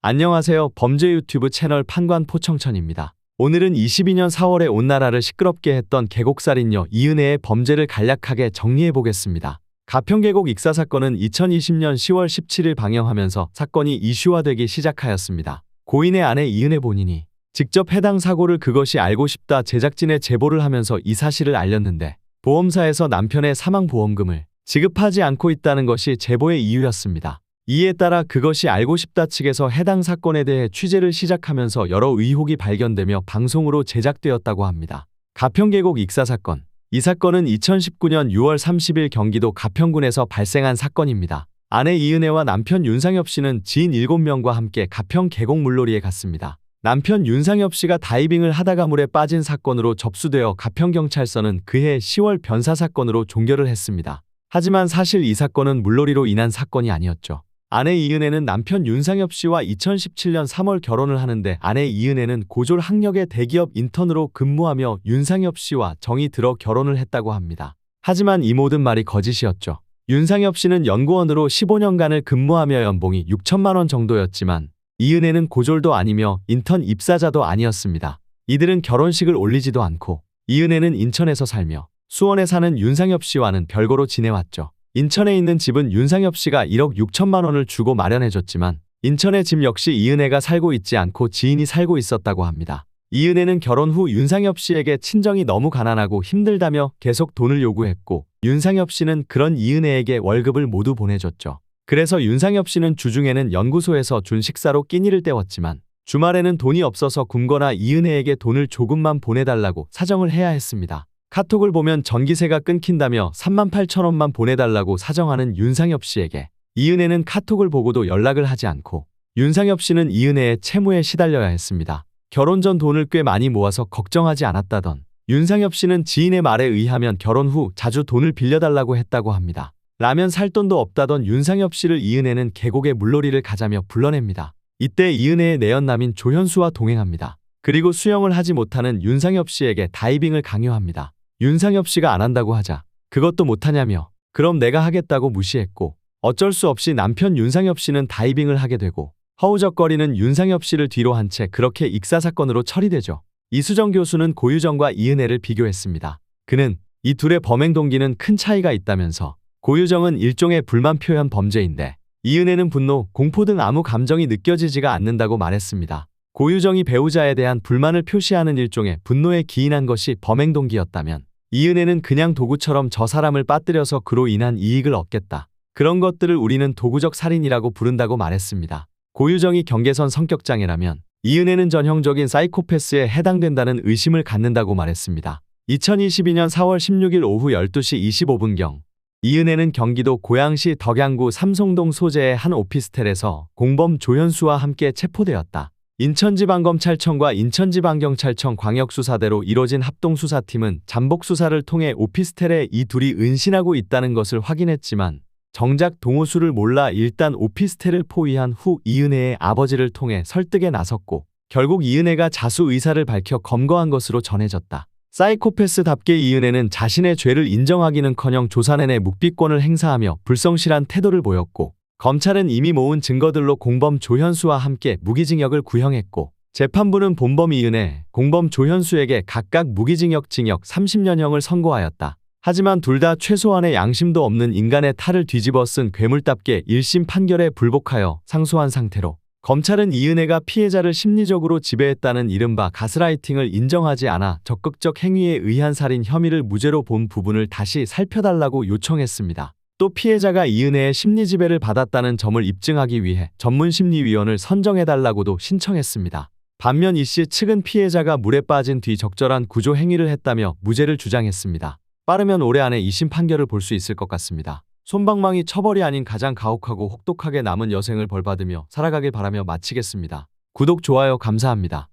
안녕하세요. 범죄 유튜브 채널 판관 포청천입니다. 오늘은 22년 4월에 온 나라를 시끄럽게 했던 계곡살인녀 이은혜의 범죄를 간략하게 정리해 보겠습니다. 가평계곡 익사 사건은 2020년 10월 17일 방영하면서 사건이 이슈화되기 시작하였습니다. 고인의 아내 이은혜 본인이 직접 해당 사고를 그것이 알고 싶다 제작진에 제보를 하면서 이 사실을 알렸는데 보험사에서 남편의 사망보험금을 지급하지 않고 있다는 것이 제보의 이유였습니다. 이에 따라 그것이 알고 싶다 측에서 해당 사건에 대해 취재를 시작하면서 여러 의혹이 발견되며 방송으로 제작되었다고 합니다. 가평계곡 익사 사건. 이 사건은 2019년 6월 30일 경기도 가평군에서 발생한 사건입니다. 아내 이은혜와 남편 윤상엽 씨는 지인 7명과 함께 가평 계곡 물놀이에 갔습니다. 남편 윤상엽 씨가 다이빙을 하다가 물에 빠진 사건으로 접수되어 가평경찰서는 그해 10월 변사 사건으로 종결을 했습니다. 하지만 사실 이 사건은 물놀이로 인한 사건이 아니었죠. 아내 이은혜는 남편 윤상엽 씨와 2017년 3월 결혼을 하는데 아내 이은혜는 고졸 학력의 대기업 인턴으로 근무하며 윤상엽 씨와 정이 들어 결혼을 했다고 합니다. 하지만 이 모든 말이 거짓이었죠. 윤상엽 씨는 연구원으로 15년간을 근무하며 연봉이 6천만 원 정도였지만 이은혜는 고졸도 아니며 인턴 입사자도 아니었습니다. 이들은 결혼식을 올리지도 않고 이은혜는 인천에서 살며 수원에 사는 윤상엽 씨와는 별거로 지내왔죠. 인천에 있는 집은 윤상엽 씨가 1억 6천만 원을 주고 마련해줬지만 인천의 집 역시 이은혜가 살고 있지 않고 지인이 살고 있었다고 합니다. 이은혜는 결혼 후 윤상엽 씨에게 친정이 너무 가난하고 힘들다며 계속 돈을 요구했고 윤상엽 씨는 그런 이은혜에게 월급을 모두 보내줬죠. 그래서 윤상엽 씨는 주중에는 연구소에서 준 식사로 끼니를 때웠지만 주말에는 돈이 없어서 굶거나 이은혜에게 돈을 조금만 보내달라고 사정을 해야 했습니다. 카톡을 보면 전기세가 끊긴다며 38,000원만 보내달라고 사정하는 윤상엽 씨에게 이은혜는 카톡을 보고도 연락을 하지 않고 윤상엽 씨는 이은혜의 채무에 시달려야 했습니다. 결혼 전 돈을 꽤 많이 모아서 걱정하지 않았다던 윤상엽 씨는 지인의 말에 의하면 결혼 후 자주 돈을 빌려달라고 했다고 합니다. 라면 살 돈도 없다던 윤상엽 씨를 이은혜는 계곡에 물놀이를 가자며 불러냅니다. 이때 이은혜의 내연남인 조현수와 동행합니다. 그리고 수영을 하지 못하는 윤상엽 씨에게 다이빙을 강요합니다. 윤상엽 씨가 안 한다고 하자 그것도 못하냐며 그럼 내가 하겠다고 무시했고 어쩔 수 없이 남편 윤상엽 씨는 다이빙을 하게 되고 허우적거리는 윤상엽 씨를 뒤로 한 채 그렇게 익사 사건으로 처리되죠. 이수정 교수는 고유정과 이은혜를 비교했습니다. 그는 이 둘의 범행 동기는 큰 차이가 있다면서 고유정은 일종의 불만 표현 범죄인데 이은혜는 분노, 공포 등 아무 감정이 느껴지지가 않는다고 말했습니다. 고유정이 배우자에 대한 불만을 표시하는 일종의 분노에 기인한 것이 범행 동기였다면 이은혜는 그냥 도구처럼 저 사람을 빠뜨려서 그로 인한 이익을 얻겠다. 그런 것들을 우리는 도구적 살인이라고 부른다고 말했습니다. 고유정이 경계선 성격장애라면 이은혜는 전형적인 사이코패스에 해당된다는 의심을 갖는다고 말했습니다. 2022년 4월 16일 오후 12시 25분경 이은혜는 경기도 고양시 덕양구 삼송동 소재의 한 오피스텔에서 공범 조현수와 함께 체포되었다. 인천지방검찰청과 인천지방경찰청 광역수사대로 이뤄진 합동수사팀은 잠복수사를 통해 오피스텔에 이 둘이 은신하고 있다는 것을 확인했지만 정작 동호수를 몰라 일단 오피스텔을 포위한 후 이은혜의 아버지를 통해 설득에 나섰고 결국 이은혜가 자수 의사를 밝혀 검거한 것으로 전해졌다. 사이코패스답게 이은혜는 자신의 죄를 인정하기는커녕 조사 내내 묵비권을 행사하며 불성실한 태도를 보였고 검찰은 이미 모은 증거들로 공범 조현수와 함께 무기징역을 구형했고 재판부는 본범 이은혜, 공범 조현수에게 각각 무기징역 징역 30년형을 선고하였다. 하지만 둘 다 최소한의 양심도 없는 인간의 탈을 뒤집어 쓴 괴물답게 1심 판결에 불복하여 상소한 상태로 검찰은 이은혜가 피해자를 심리적으로 지배했다는 이른바 가스라이팅을 인정하지 않아 적극적 행위에 의한 살인 혐의를 무죄로 본 부분을 다시 살펴달라고 요청했습니다. 또 피해자가 이은혜의 심리지배를 받았다는 점을 입증하기 위해 전문심리위원을 선정해달라고도 신청했습니다. 반면 이씨 측은 피해자가 물에 빠진 뒤 적절한 구조 행위를 했다며 무죄를 주장했습니다. 빠르면 올해 안에 2심 판결을 볼 수 있을 것 같습니다. 솜방망이 처벌이 아닌 가장 가혹하고 혹독하게 남은 여생을 벌받으며 살아가길 바라며 마치겠습니다. 구독, 좋아요 감사합니다.